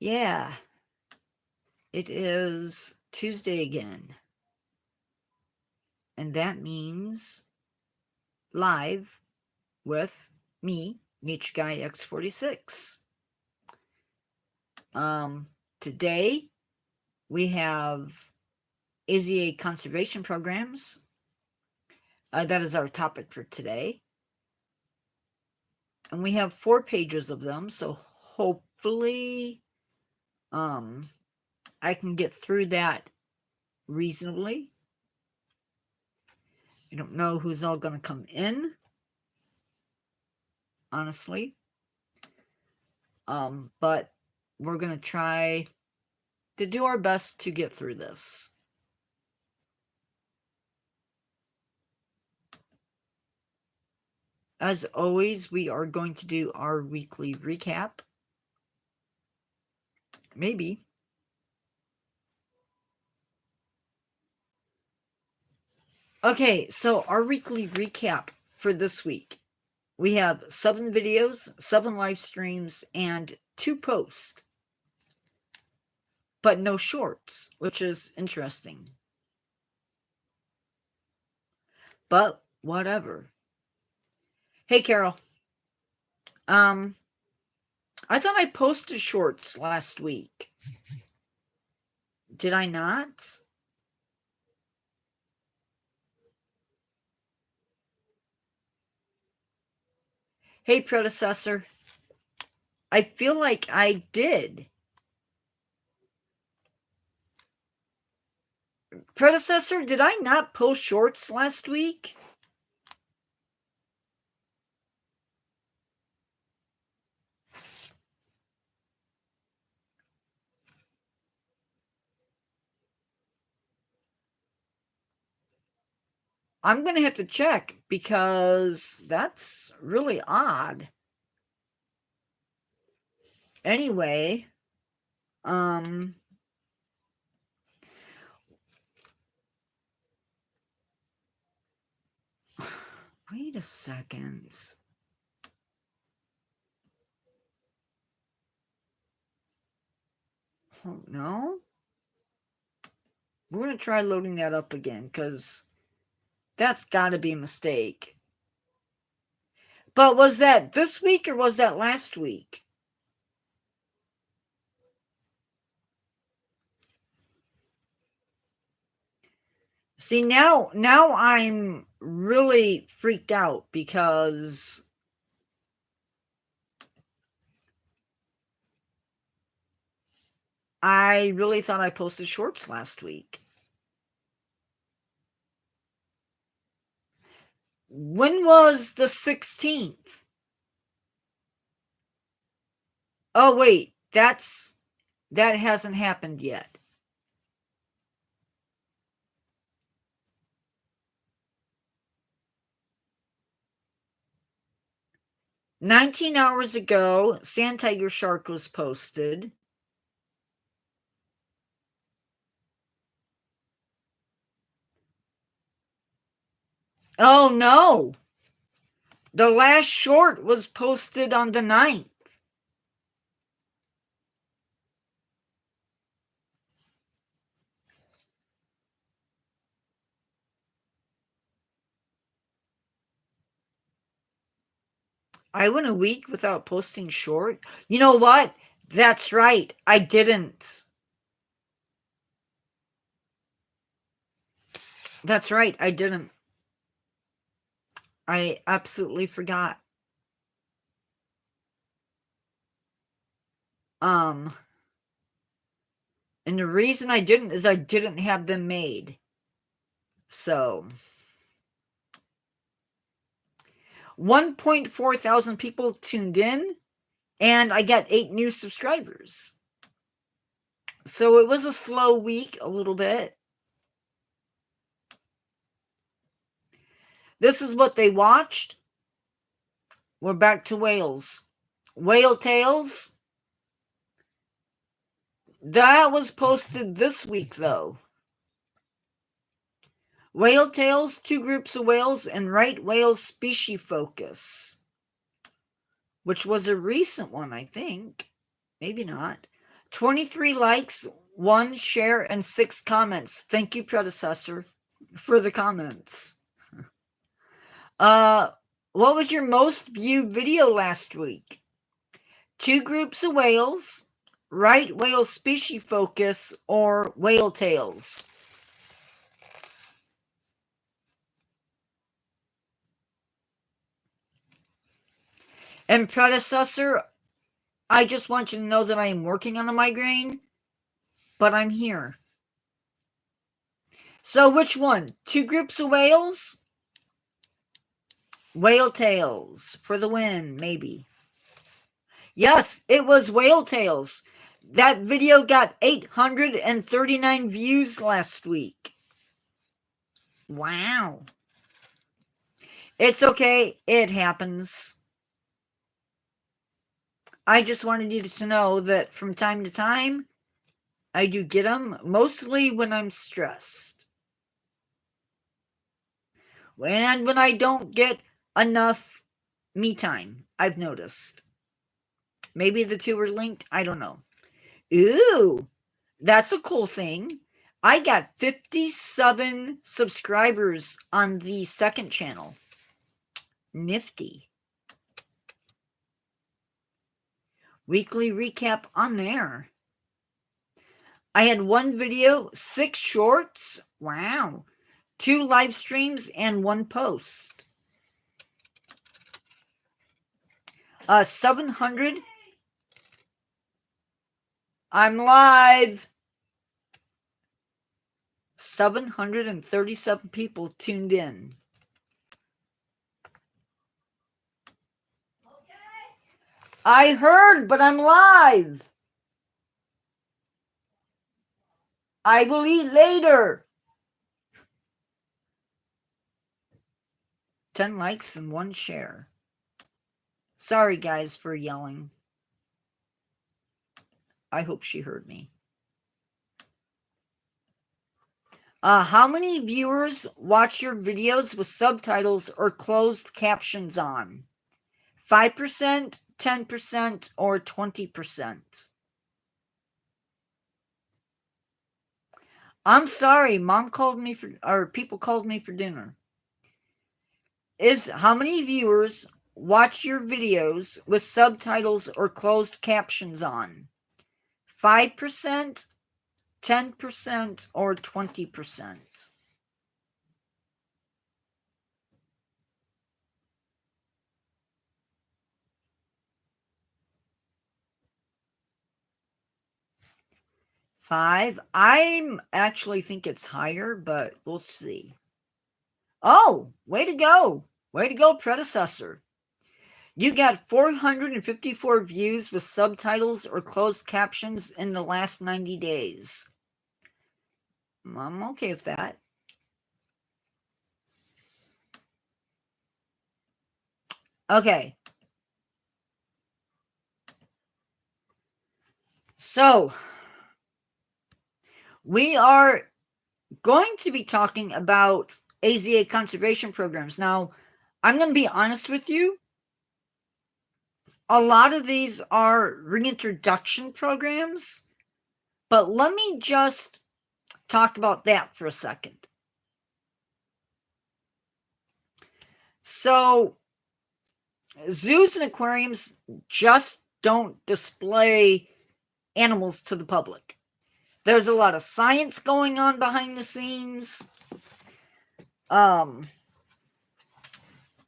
Yeah, it is Tuesday again. And that means live with me, Niche Guy X46. Today we have Aza Conservation Programs. That is our topic for today. And we have 4 pages of them, so hopefully I can get through that reasonably. I don't know who's all going to come in, honestly. But we're going to try to do our best to get through this. As always, we are going to do our weekly recap. Maybe. Okay, so our weekly recap for this week. We have 7 videos, 7 live streams, and 2 posts. But no shorts, which is interesting. But whatever. Hey, Carol. I thought I posted shorts last week. Did I not? Hey, predecessor. I feel like I did. Predecessor, did I not post shorts last week? I'm going to have to check because that's really odd. Anyway, wait a second. Oh, no? We're going to try loading that up again because that's got to be a mistake. But was that this week or was that last week? See, now I'm really freaked out because I really thought I posted shorts last week. When was the 16th? Oh, wait, that hasn't happened yet. "19 hours ago, Sand Tiger Shark was posted. Oh, no. The last short was posted on the 9th. I went a week without posting short. You know what? That's right. I didn't. That's right. I didn't. I absolutely forgot. And the reason I didn't is I didn't have them made. So 1.4 thousand people tuned in, and I got 8 new subscribers. So it was a slow week, a little bit. This is what they watched. We're back to whales. Whale Tales. That was posted this week, though. Whale Tales, 2 groups of whales, and right whale species focus, which was a recent one, I think. Maybe not. 23 likes, 1 share, and 6 comments. Thank you, predecessor, for the comments. What was your most viewed video last week? 2 groups of whales, right whale species focus, or whale tails? And predecessor, I just want you to know that I am working on a migraine, but I'm here. So which one? 2 groups of whales? Whale tails for the win, maybe. Yes, it was whale tails. That video got 839 views last week. Wow. It's okay. It happens. I just wanted you to know that from time to time, I do get them, mostly when I'm stressed. And when I don't get enough me time, I've noticed. Maybe the two are linked. I don't know. Ooh, that's a cool thing. I got 57 subscribers on the second channel. Nifty. Weekly recap on there. I had 1 video, 6 shorts. Wow. 2 live streams and 1 post. 700. I'm live. 737 people tuned in. I heard, but I'm live. I will eat later. 10 likes and 1 share. Sorry, guys, for yelling. I hope she heard me. How many viewers watch your videos with subtitles or closed captions on? 5%, 10%, or 20%? I'm sorry, people called me for dinner. How many viewers watch your videos with subtitles or closed captions on? 5%, 10%, or 20%? Five. I actually think it's higher, but we'll see. Oh, way to go. Way to go, predecessor. You got 454 views with subtitles or closed captions in the last 90 days. I'm okay with that. Okay. So, we are going to be talking about Aza Conservation Programs. Now, I'm going to be honest with you. A lot of these are reintroduction programs, but let me just talk about that for a second. So, zoos and aquariums just don't display animals to the public. There's a lot of science going on behind the scenes.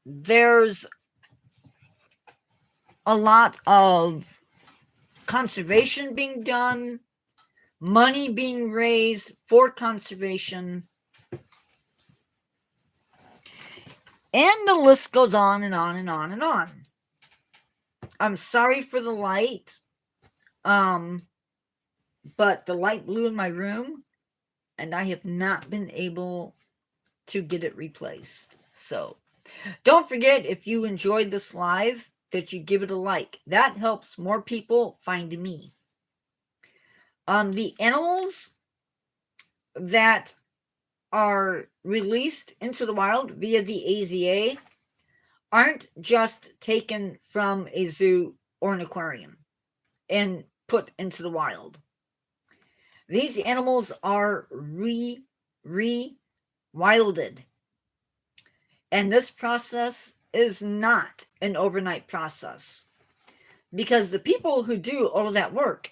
There's a lot of conservation being done, money being raised for conservation, and the list goes on and on and on and on. I'm sorry for the light, but the light blew in my room, and I have not been able to get it replaced. So, don't forget, if you enjoyed this live, that you give it a like. That helps more people find me. The animals that are released into the wild via the AZA aren't just taken from a zoo or an aquarium and put into the wild. These animals are rewilded. And this process is not an overnight process. Because the people who do all of that work,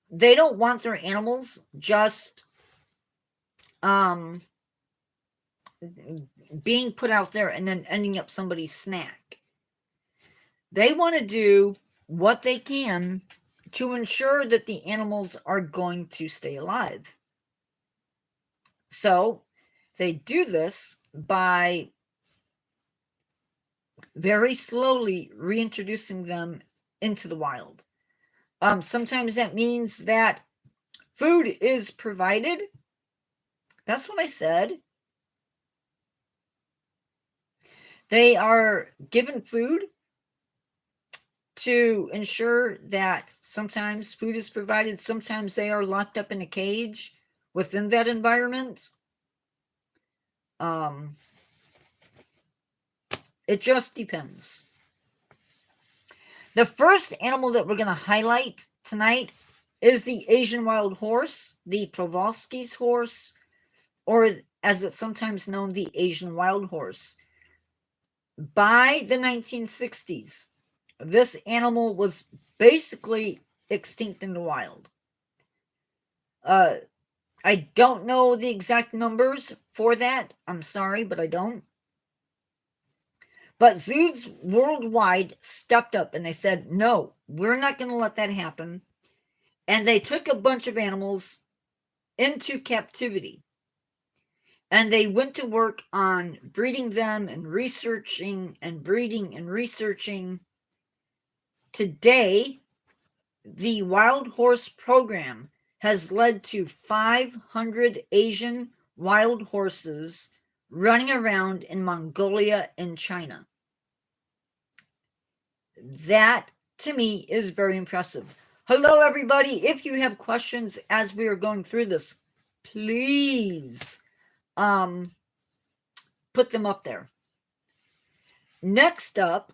they don't want their animals just being put out there and then ending up somebody's snack. They want to do what they can to ensure that the animals are going to stay alive. So they do this by very slowly reintroducing them into the wild. Sometimes that means that food is provided. That's what I said. They are given food to ensure that sometimes food is provided. Sometimes they are locked up in a cage within that environment. It just depends. The first animal that we're going to highlight tonight is the Asian wild horse, the Przewalski's horse, or as it's sometimes known, the Asian wild horse. By the 1960s, this animal was basically extinct in the wild. I don't know the exact numbers for that. I'm sorry, but I don't. But zoos worldwide stepped up and they said, no, we're not going to let that happen. And they took a bunch of animals into captivity. And they went to work on breeding them and researching and breeding and researching. Today, the wild horse program has led to 500 Asian wild horses running around in Mongolia and China. That, to me, is very impressive. Hello, everybody. If you have questions as we are going through this, please put them up there. Next up,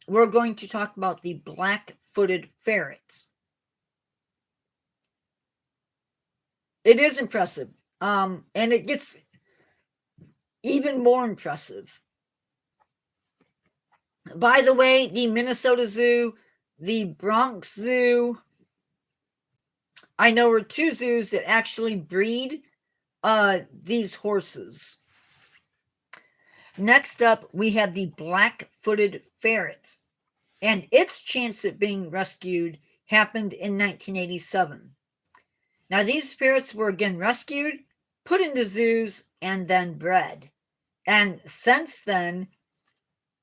we're going to talk about the black-footed ferrets. It is impressive, and it gets even more impressive. By the way, the Minnesota Zoo, the Bronx Zoo, I know are two zoos that actually breed these horses. Next up, we have the black-footed ferret, and its chance at being rescued happened in 1987. Now, these ferrets were again rescued, put into zoos, and then bred. And since then,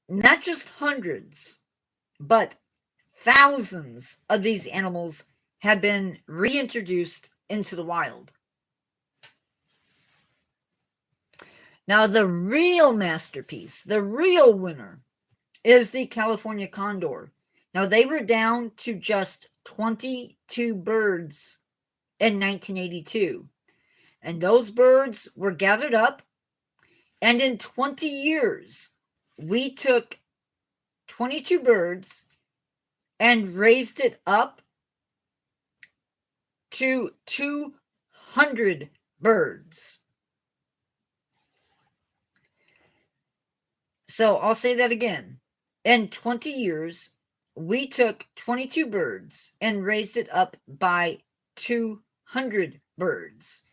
not just hundreds, but thousands of these animals have been reintroduced into the wild. Now, the real masterpiece, the real winner, is the California condor. Now, they were down to just 22 birds in 1982. And those birds were gathered up, and in 20 years, we took 22 birds and raised it up to 200 birds. So I'll say that again. In 20 years, we took 22 birds and raised it up by 200 birds.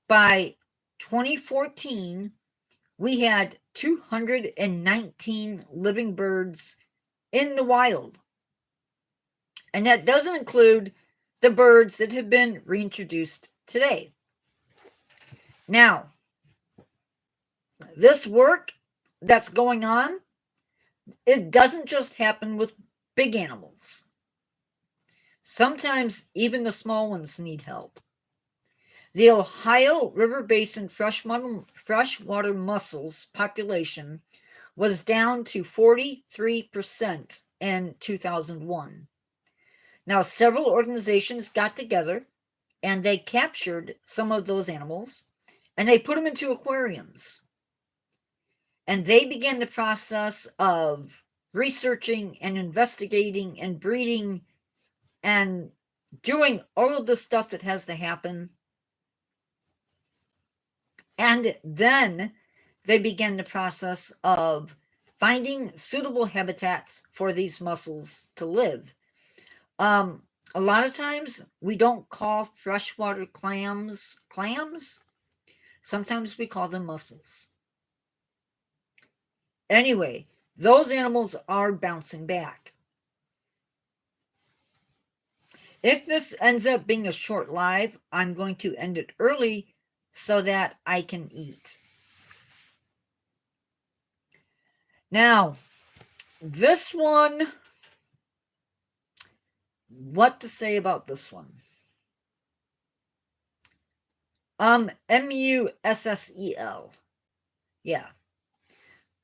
By 2014, we had 219 living birds in the wild. And that doesn't include the birds that have been reintroduced today. Now, this work that's going on, it doesn't just happen with big animals. Sometimes even the small ones need help. The Ohio River Basin freshwater mussels population was down to 43% in 2001. Now, several organizations got together and they captured some of those animals and they put them into aquariums. And they began the process of researching and investigating and breeding and doing all of the stuff that has to happen. And then they begin the process of finding suitable habitats for these mussels to live. A lot of times we don't call freshwater clams. Sometimes we call them mussels. Anyway, those animals are bouncing back. If this ends up being a short live, I'm going to end it early so that I can eat. Now, this one, what to say about this one? Mussel. Yeah.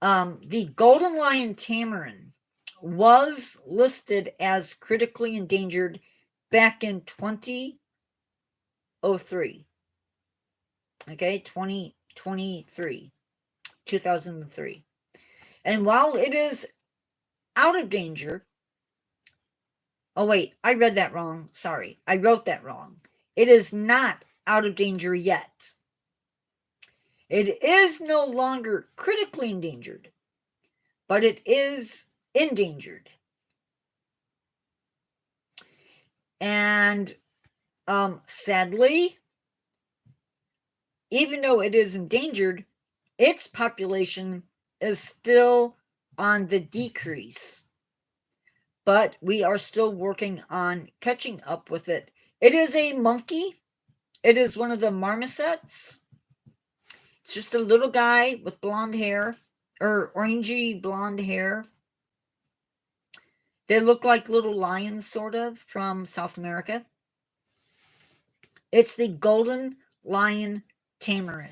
The golden lion tamarin was listed as critically endangered back in 2003. Okay, 2003. And while it is out of danger, oh wait, I read that wrong. Sorry, I wrote that wrong. It is not out of danger yet. It is no longer critically endangered, but it is endangered. And sadly, even though it is endangered, its population is still on the decrease. But we are still working on catching up with it. It is a monkey. It is one of the marmosets. It's just a little guy with blonde hair, or orangey blonde hair. They look like little lions, sort of, from South America. It's the golden lion tamarin.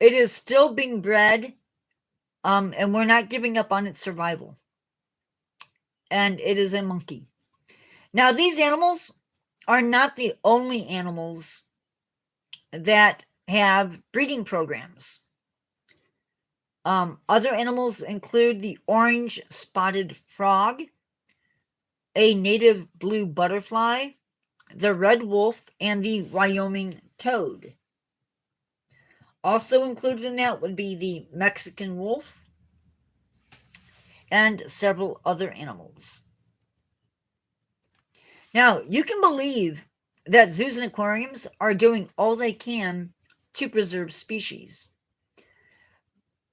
It is still being bred, and we're not giving up on its survival. And it is a monkey. Now, these animals are not the only animals that have breeding programs. Other animals include the orange spotted frog, a native blue butterfly, the red wolf, and the Wyoming toad. Also included in that would be the Mexican wolf and several other animals. Now, you can believe that zoos and aquariums are doing all they can to preserve species.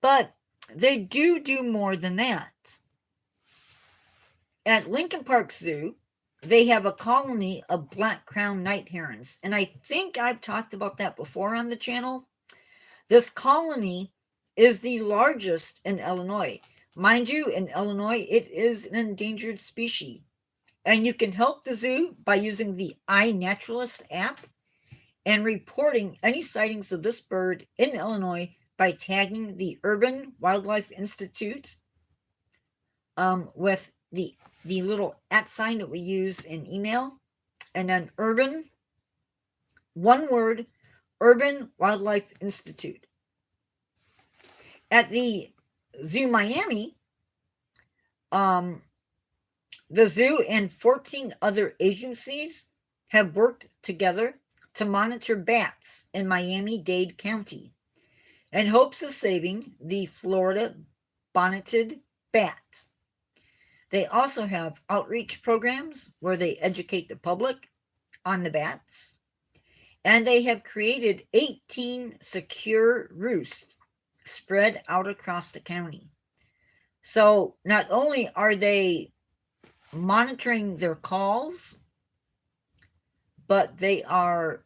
But they do more than that. At Lincoln Park Zoo, they have a colony of black-crowned night herons. And I think I've talked about that before on the channel. This colony is the largest in Illinois. Mind you, in Illinois, it is an endangered species. And you can help the zoo by using the iNaturalist app and reporting any sightings of this bird in Illinois by tagging the Urban Wildlife Institute with the little @ sign that we use in email, and then Urban, one word, Urban Wildlife Institute. At the Zoo Miami, the zoo and 14 other agencies have worked together to monitor bats in Miami-Dade County in hopes of saving the Florida bonneted bat. They also have outreach programs where they educate the public on the bats, and they have created 18 secure roosts spread out across the county. So not only are they monitoring their calls, but they are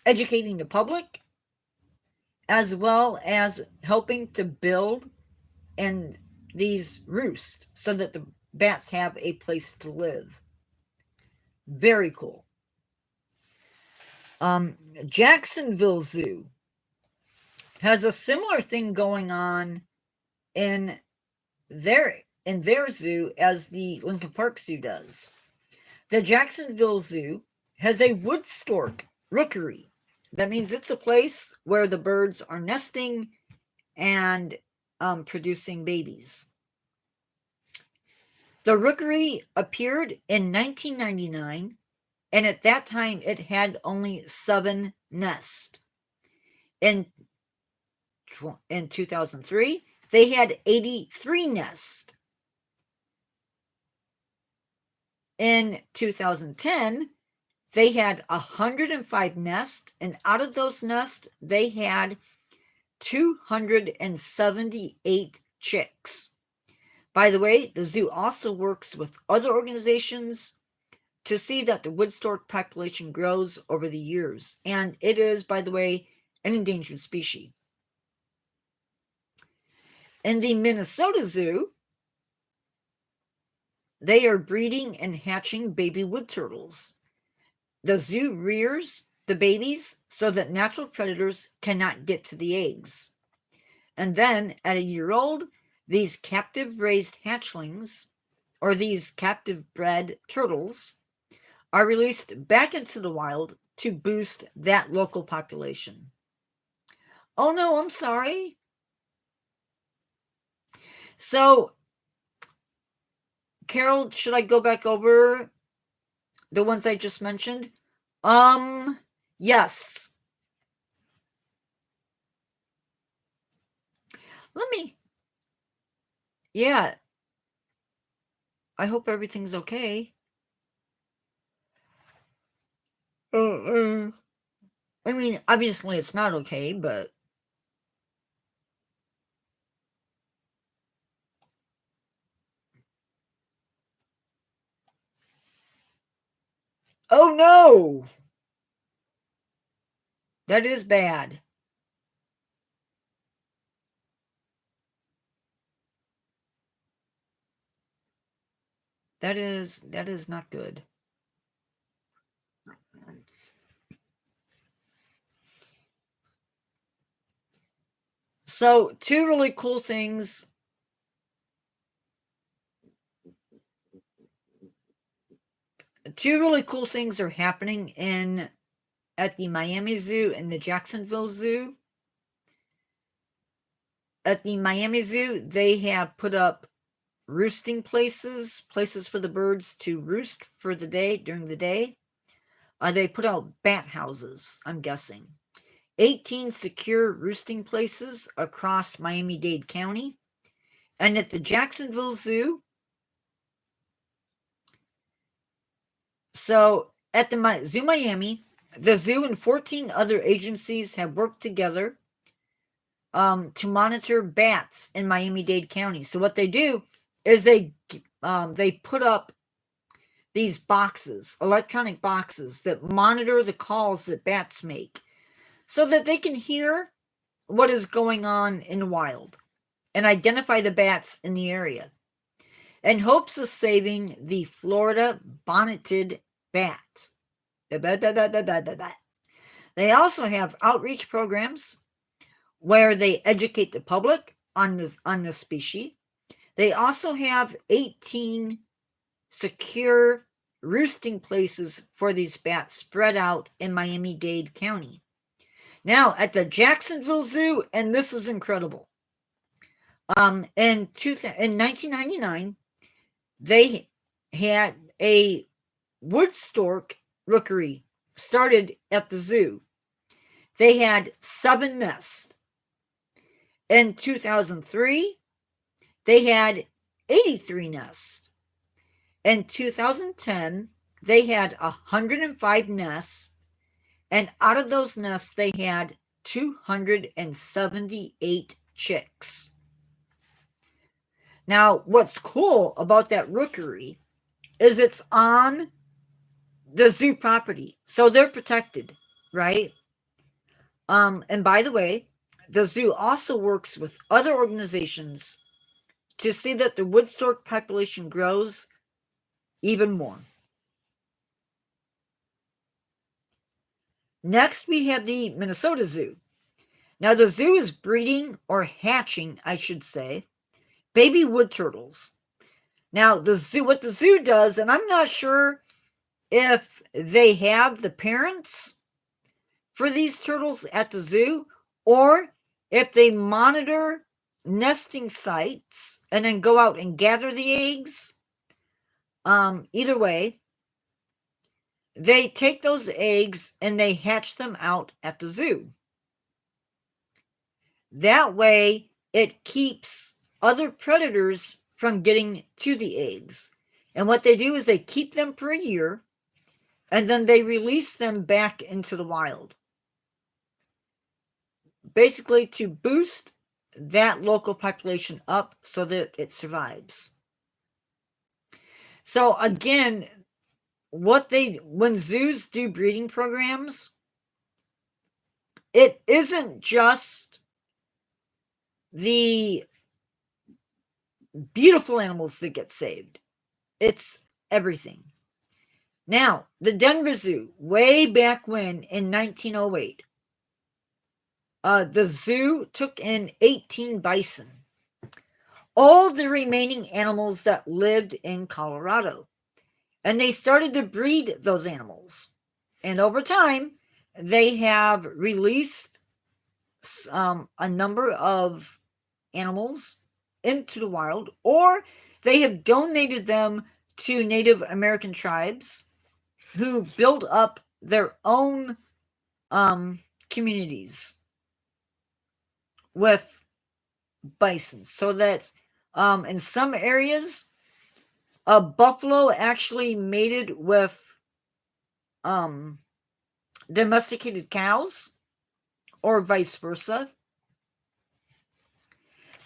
educating the public as well as helping to build in these roosts so that the bats have a place to live. Very cool. Jacksonville Zoo has a similar thing going on in their zoo as the Lincoln Park Zoo does. The Jacksonville Zoo has a wood stork rookery. That means it's a place where the birds are nesting and producing babies. The rookery appeared in 1999, and at that time it had only 7 nests. In 2003, they had 83 nests. In 2010, they had 105 nests, and out of those nests, they had 278 chicks. By the way, the zoo also works with other organizations to see that the wood stork population grows over the years. And it is, by the way, an endangered species. In the Minnesota Zoo, they are breeding and hatching baby wood turtles. The zoo rears the babies so that natural predators cannot get to the eggs. And then, at a year old, these captive-raised hatchlings, or these captive-bred turtles, are released back into the wild to boost that local population. Oh no, I'm sorry. So, Carol, should I go back over the ones I just mentioned? Yes. Yeah. I hope everything's okay. I mean, obviously it's not okay, but... Oh no! That is bad. That is not good. So, two really cool things. Two really cool things are happening at the Miami Zoo and the Jacksonville Zoo. At the Miami Zoo, they have put up roosting places for the birds to roost for the day, during the day. They put out bat houses, I'm guessing. 18 secure roosting places across Miami-Dade County. And at the Jacksonville Zoo, so at the Zoo Miami, the zoo and 14 other agencies have worked together to monitor bats in Miami-Dade County. So what they do is they put up these boxes, electronic boxes, that monitor the calls that bats make so that they can hear what is going on in the wild and identify the bats in the area in hopes of saving the Florida bonneted bat. They also have outreach programs where they educate the public on this species. They also have 18 secure roosting places for these bats spread out in Miami-Dade County. Now, at the Jacksonville Zoo, and this is incredible, in 1999, they had a wood stork rookery started at the zoo. They had 7 nests. In 2003, they had 83 nests. In 2010, they had 105 nests, and out of those nests, they had 278 chicks. Now, what's cool about that rookery is it's on the zoo property, so they're protected, right? And by the way, the zoo also works with other organizations to see that the wood stork population grows even more. Next, we have the Minnesota Zoo. Now, the zoo is breeding, or hatching, I should say, baby wood turtles. Now, what the zoo does, and I'm not sure if they have the parents for these turtles at the zoo, or if they monitor nesting sites and then go out and gather the eggs. Either way, they take those eggs and they hatch them out at the zoo. That way, it keeps other predators from getting to the eggs. And what they do is they keep them for a year, and then they release them back into the wild. Basically, to boost that local population up so that it survives. So again, when zoos do breeding programs, it isn't just the beautiful animals that get saved. It's everything. Now, the Denver Zoo, way back when, in 1908, the zoo took in 18 bison, all the remaining animals that lived in Colorado. And they started to breed those animals. And over time, they have released a number of animals into the wild, or they have donated them to Native American tribes who build up their own communities with bison, so that in some areas, a buffalo actually mated with domesticated cows, or vice versa.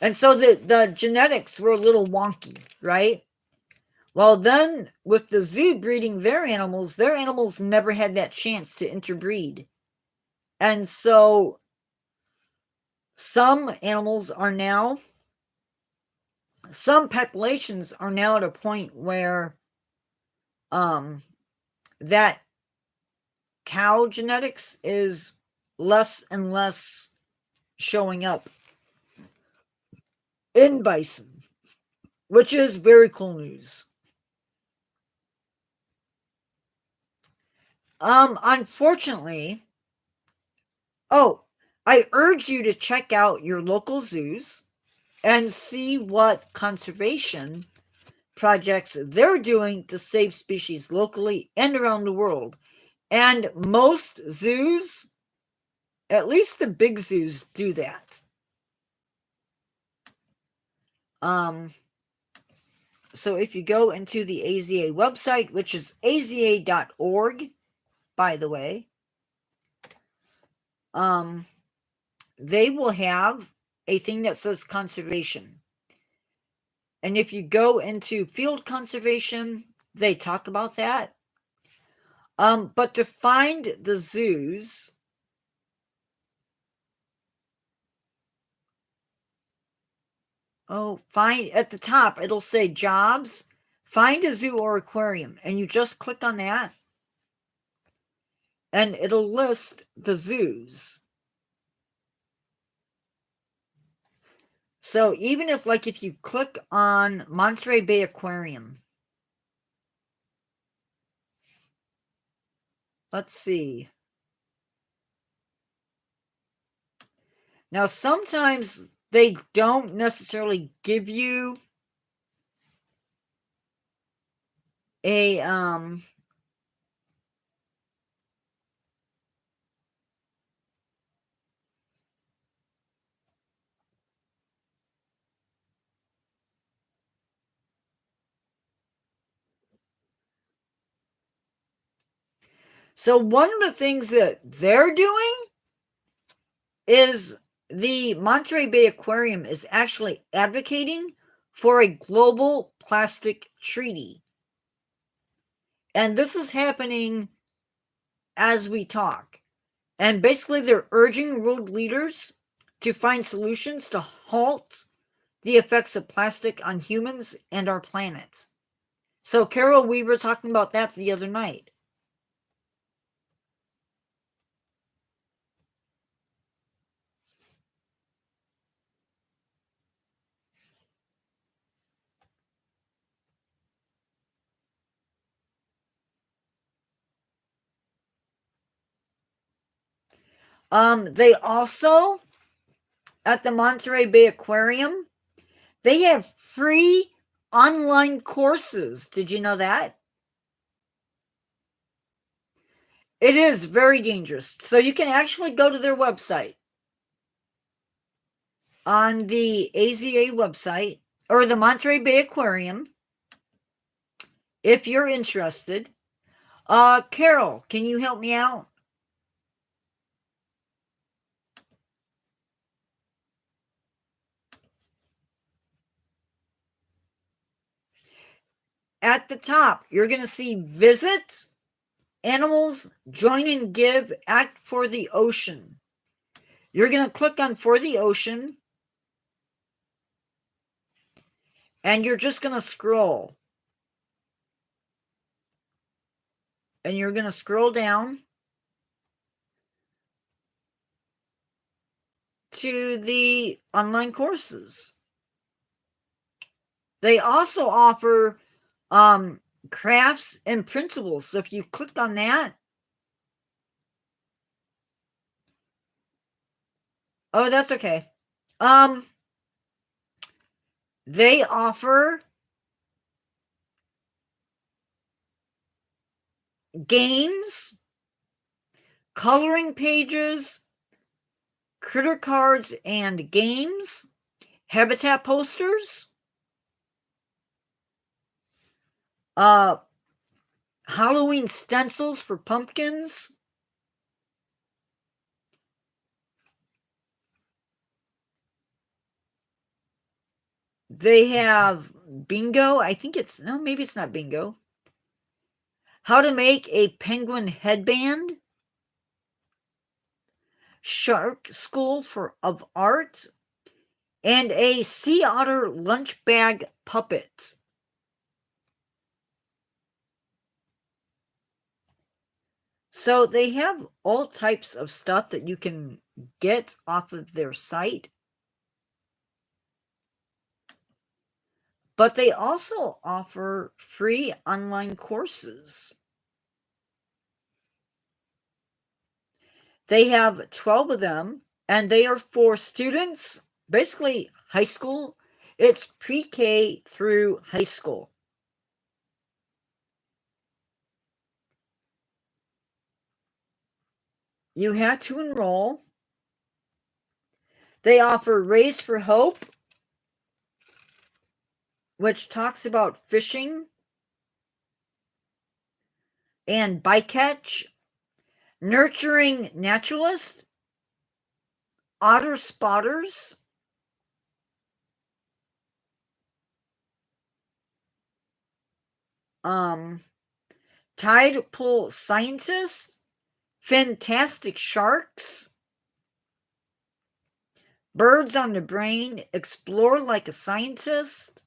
And so the genetics were a little wonky, right? Well, then with the zoo breeding their animals never had that chance to interbreed. And so some populations are now at a point where that cow genetics is less and less showing up in bison, which is very cool news. Unfortunately, I urge you to check out your local zoos and see what conservation projects they're doing to save species locally and around the world. And most zoos, at least the big zoos, do that. So if you go into the AZA website, which is aza.org, by the way, they will have a thing that says conservation. And if you go into field conservation, they talk about that. But to find the zoos, find at the top, it'll say jobs, find a zoo or aquarium, and you just click on that, and it'll list the zoos. So even if you click on Monterey Bay Aquarium, let's see. Now, sometimes they don't necessarily give you a so one of the things that they're doing is the Monterey Bay Aquarium is actually advocating for a global plastic treaty. And this is happening as we talk. And basically, they're urging world leaders to find solutions to halt the effects of plastic on humans and our planet. So, Carol, we were talking about that the other night. They also at the Monterey Bay Aquarium, they have free online courses. Did you know that? It is very dangerous. So you can actually go to their website on the AZA website or the Monterey Bay Aquarium if you're interested. Carol, can you help me out? At the top, you're going to see visit, animals, join and give, act for the ocean. You're going to click on for the ocean, and you're just going to scroll. And you're going to scroll down to the online courses. They also offer crafts and printables. So if you clicked on that, oh, that's okay. They offer games, coloring pages, critter cards and games, habitat posters, Halloween stencils for pumpkins, they have bingo. I think it's, no, maybe it's not bingo. How to make a penguin headband, shark school of art, and a sea otter lunch bag puppet. So they have all types of stuff that you can get off of their site. But they also offer free online courses. They have 12 of them, and they are for students, basically high school. It's pre-K through high school. You have to enroll. They offer Raise for Hope, which talks about fishing and bycatch, Nurturing Naturalist, Otter Spotters, Tide Pool Scientist, Fantastic Sharks, Birds on the Brain, Explore Like a Scientist,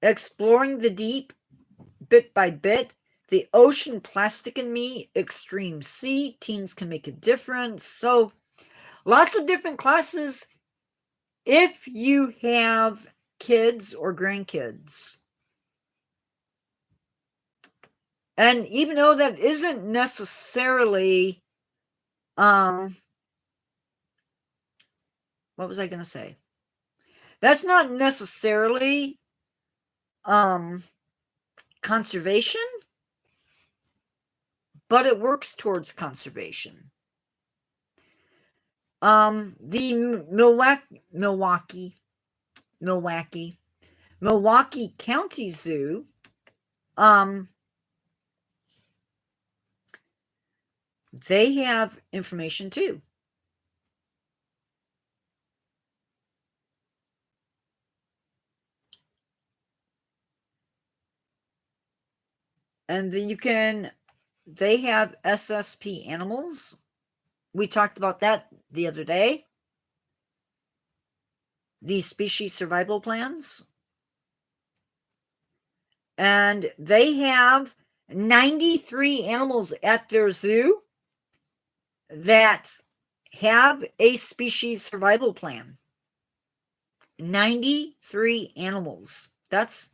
Exploring the Deep, Bit by Bit, The Ocean Plastic and Me, Extreme Sea, Teens Can Make a Difference. So lots of different classes if you have kids or grandkids. And even though that isn't necessarily, what was I going to say? That's not necessarily conservation, but it works towards conservation. The Milwaukee County Zoo, they have information too. And they have SSP animals. We talked about that the other day. The species survival plans. And they have 93 animals at their zoo that have a species survival plan. 93 animals. That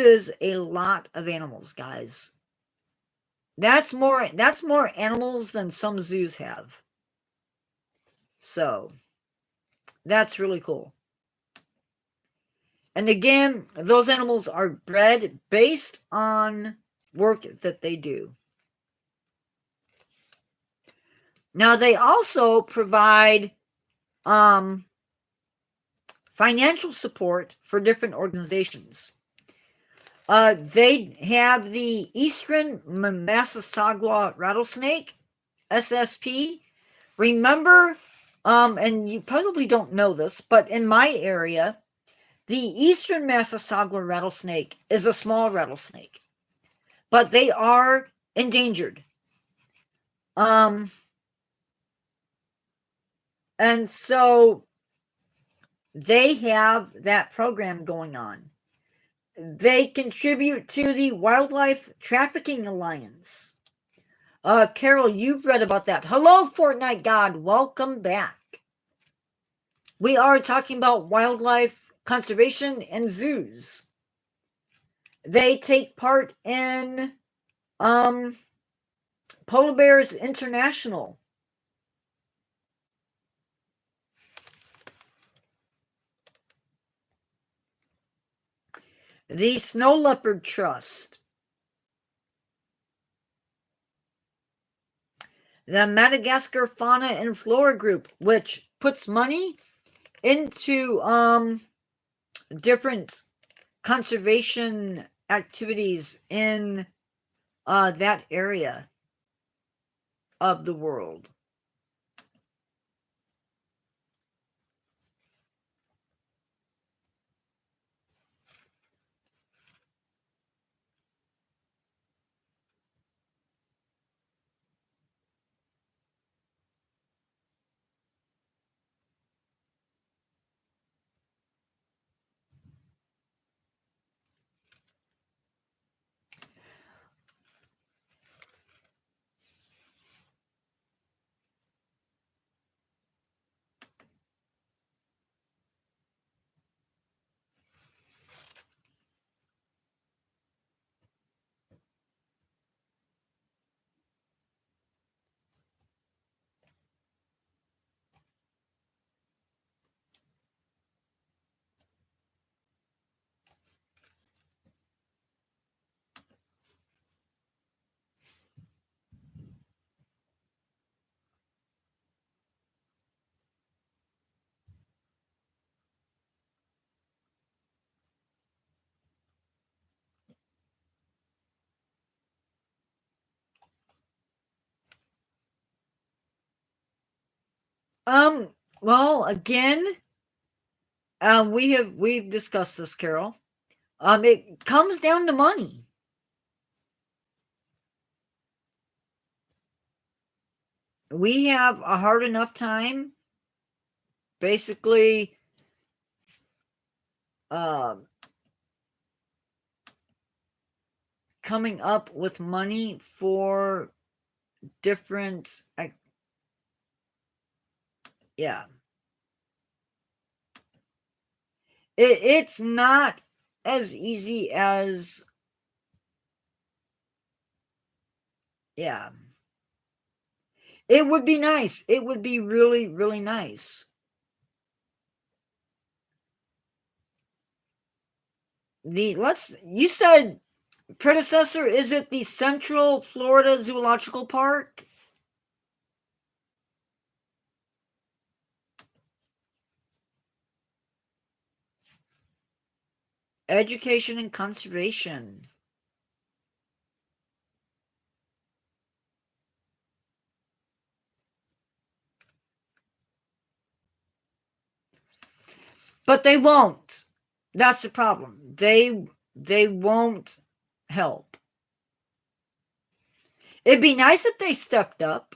is a lot of animals, guys. That's more animals than some zoos have. So, That's really cool. And again, those animals are bred based on work that they do. Now, they also provide financial support for different organizations. They have the Eastern Massasauga rattlesnake, SSP. Remember, and you probably don't know this, but in my area, the Eastern Massasauga rattlesnake is a small rattlesnake, but they are endangered. And so they have that program going on. They contribute to the Wildlife Trafficking Alliance. Carol, you've read about that. Hello, Fortnite God. Welcome back. We are talking about wildlife conservation and zoos. They take part in Polar Bears International. The Snow Leopard Trust. The Madagascar Fauna and Flora Group, which puts money into different conservation activities in that area of the world. Well, again, we've discussed this, Carol. It comes down to money. We have a hard enough time, basically, coming up with money for different, yeah. It's not as easy as, yeah. It would be nice. It would be really, really nice. You said predecessor, is it the Central Florida Zoological Park? Education and conservation. But they won't. That's the problem. They won't help. It'd be nice if they stepped up.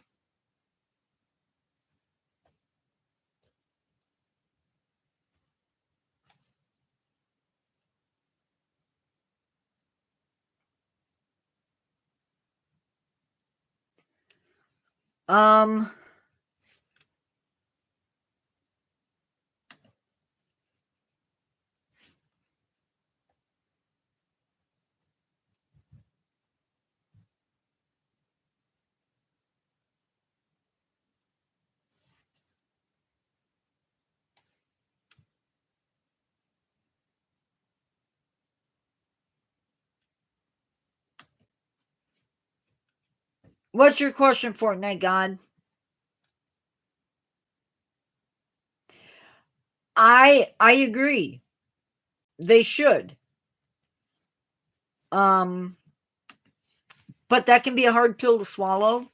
What's your question, Fortnite God? I agree. They should. Um, but that can be a hard pill to swallow.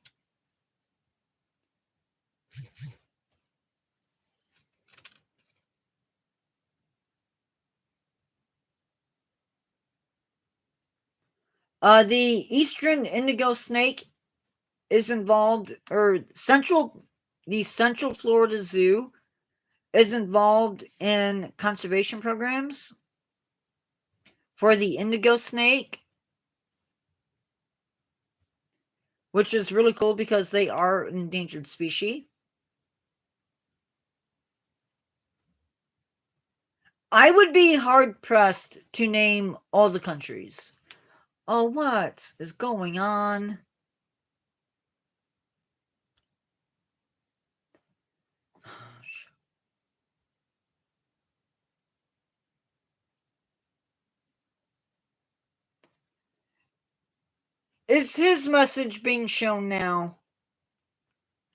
The eastern indigo snake is involved, or the Central Florida Zoo is involved in conservation programs for the indigo snake, which is really cool because they are an endangered species. I would be hard pressed to name all the countries. Oh, what is going on? Is his message being shown now?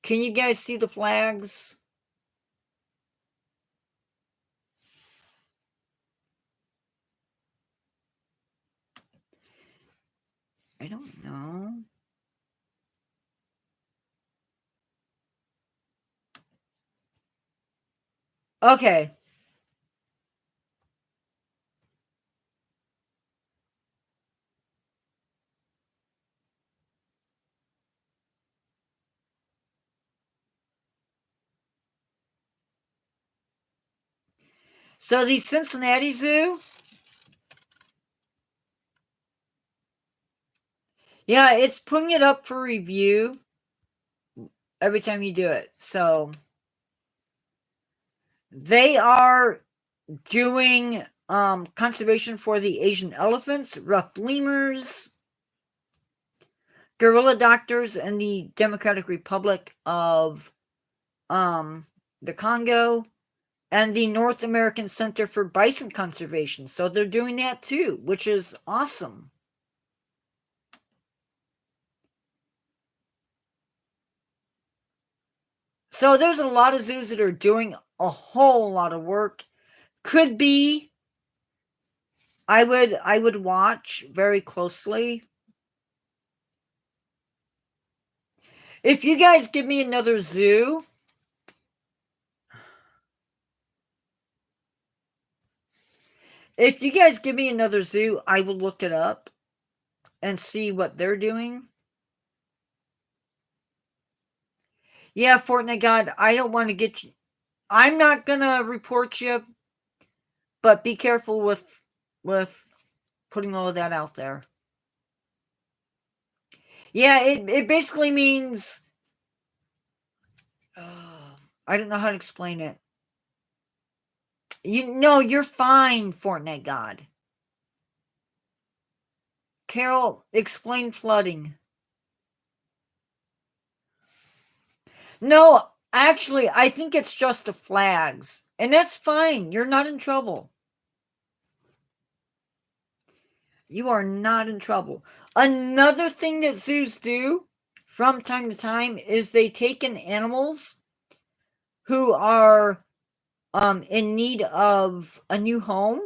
Can you guys see the flags? I don't know. Okay. So the Cincinnati Zoo. Yeah, it's putting it up for review every time you do it. So they are doing conservation for the Asian elephants, rough lemurs, gorilla doctors in the Democratic Republic of the Congo, and the North American Center for Bison Conservation. So they're doing that too, which is awesome. So there's a lot of zoos that are doing a whole lot of work. Could be I would watch very closely. If you guys give me another zoo, I will look it up and see what they're doing. Yeah, Fortnite God, I don't want to get you. I'm not gonna report you, but be careful with putting all of that out there. Yeah, it basically means I don't know how to explain it. You know, you're fine, Fortnite God. Carol, explain flooding. No, actually, I think it's just the flags. And that's fine. You're not in trouble. You are not in trouble. Another thing that zoos do from time to time is they take in animals who are in need of a new home,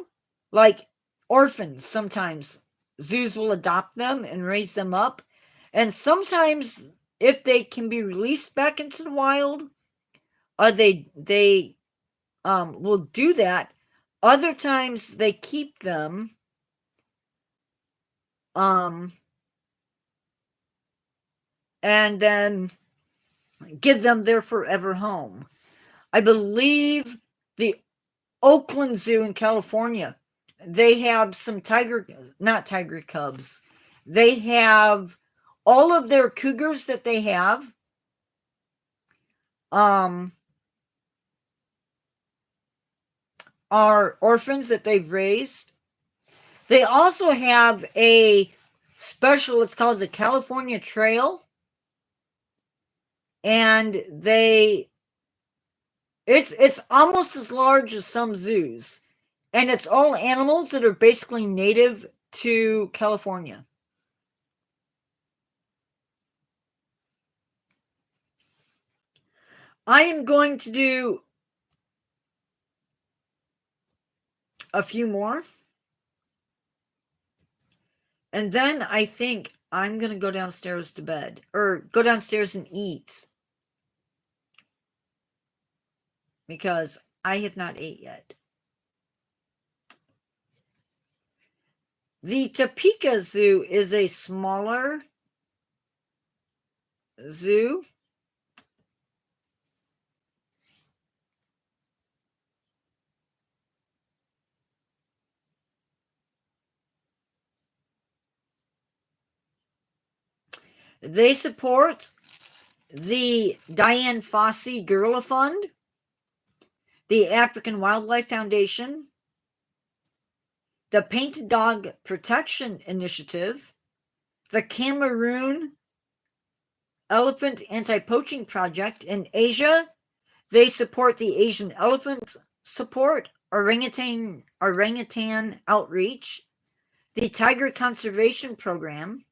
like orphans. Sometimes zoos will adopt them and raise them up, and sometimes if they can be released back into the wild, they will do that. Other times they keep them and then give them their forever home. I believe the Oakland Zoo in California, they have some not tiger cubs. They have all of their cougars that they have. Are orphans that they've raised. They also have a special, it's called the California Trail. And it's almost as large as some zoos. And it's all animals that are basically native to California. I am going to do a few more. And then I think I'm going to go downstairs to bed. Or go downstairs and eat. Because I have not ate yet. The Topeka Zoo is a smaller zoo. They support the Diane Fossey Gorilla Fund, the African Wildlife Foundation, the Painted Dog Protection Initiative, the Cameroon Elephant Anti-Poaching Project in Asia. They support the Asian Elephant Support, Orangutan Outreach, the Tiger Conservation Program.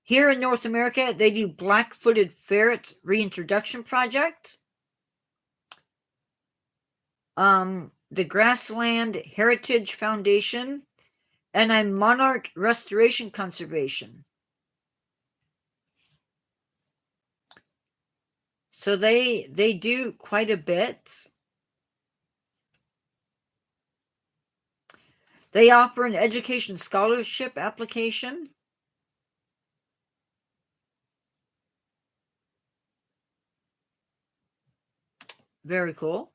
Here in North America, they do Black-Footed Ferret Reintroduction Project, the Grassland Heritage Foundation, and a Monarch Restoration Conservation. So they do quite a bit. They offer an education scholarship application. Very cool.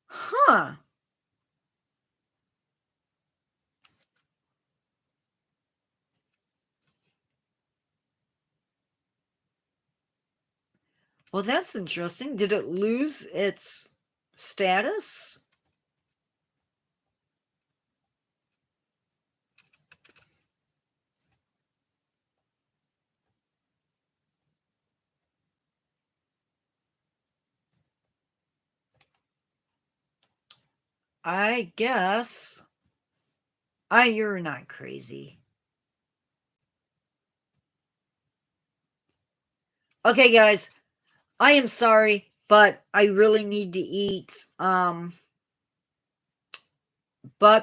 Huh. Well, that's interesting. Did it lose its status? I guess. You're not crazy. Okay, guys. I am sorry, but I really need to eat. But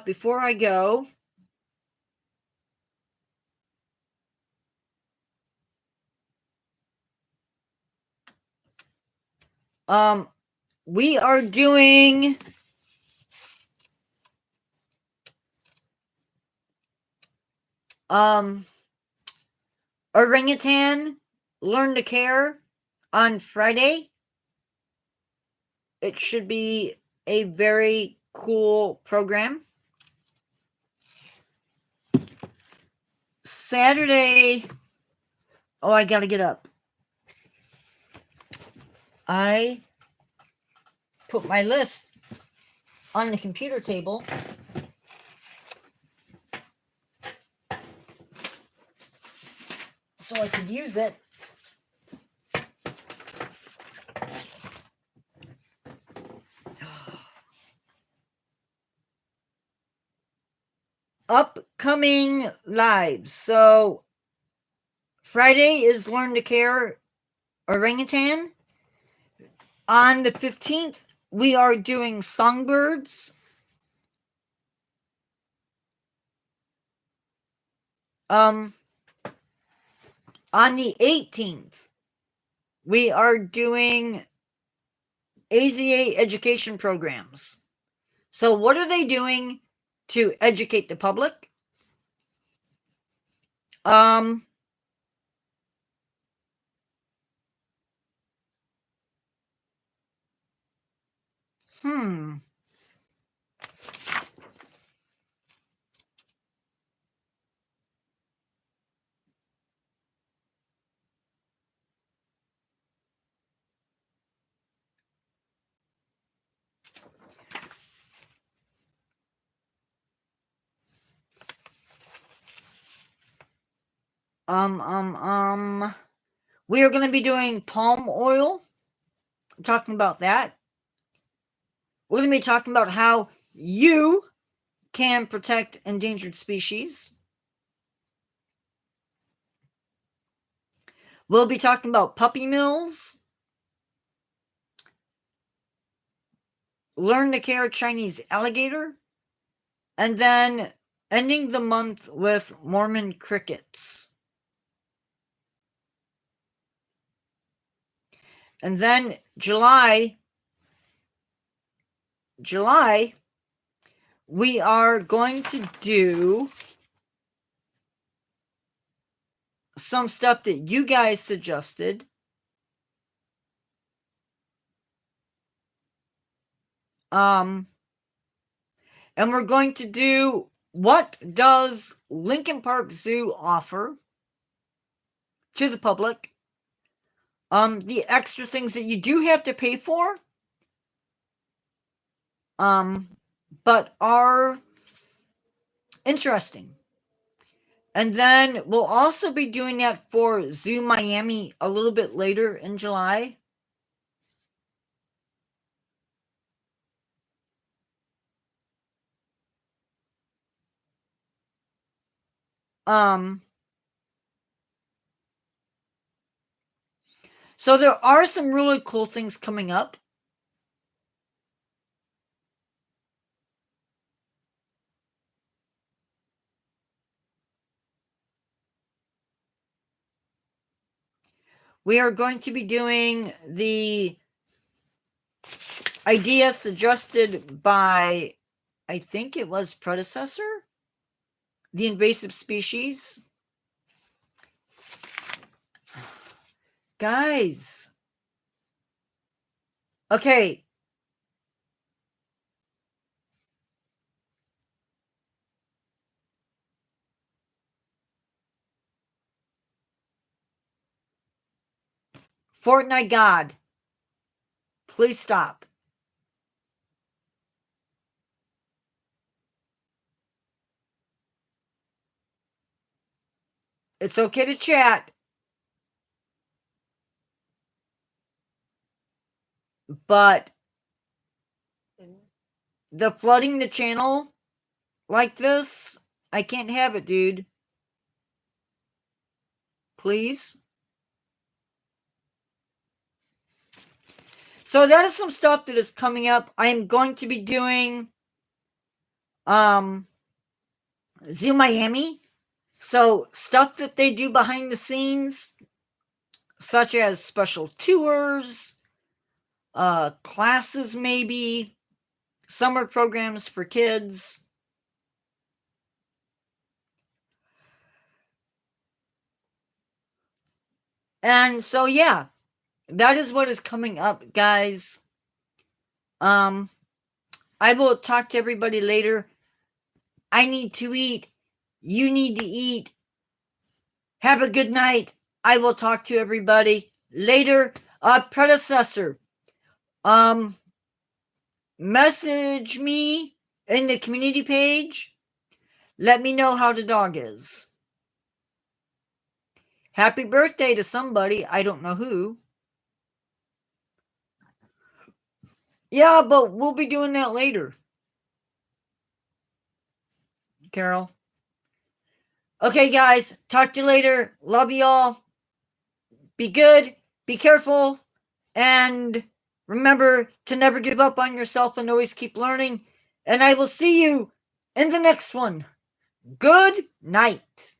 before I go, we are doing Orangutan Learn to Care on Friday. It should be a very cool program. Saturday. Oh, I gotta get up. I put my list on the computer table. So I could use it. Upcoming lives. So Friday is Learn to Care Orangutan. On the 15th, we are doing Songbirds. On the 18th, we are doing AZA education programs. So what are they doing to educate the public? We are going to be doing palm oil, talking about that. We're going to be talking about how you can protect endangered species. We'll be talking about puppy mills, learn to care Chinese alligator, and then ending the month with Mormon crickets. And then July, we are going to do some stuff that you guys suggested. And we're going to do, what does Lincoln Park Zoo offer to the public? The extra things that you do have to pay for, but are interesting. And then we'll also be doing that for Zoo Miami a little bit later in July. So there are some really cool things coming up. We are going to be doing the idea suggested by, I think it was predecessor, the invasive species. Guys. Okay. Fortnite God, please stop. It's okay to chat, but the flooding the channel like this, I can't have it, dude. Please. So that is some stuff that is coming up. I am going to be doing Zoo Miami. So stuff that they do behind the scenes, such as special tours, classes maybe, summer programs for kids. And so yeah, that is what is coming up, guys. I will talk to everybody later. I need to eat. You need to eat. Have a good night. I will talk to everybody later. Predecessor, message me in the community page. Let me know how the dog is. Happy birthday to somebody. I don't know who. Yeah, but we'll be doing that later. Carol. Okay, guys. Talk to you later. Love y'all. Be good. Be careful. And remember to never give up on yourself and always keep learning. And I will see you in the next one. Good night.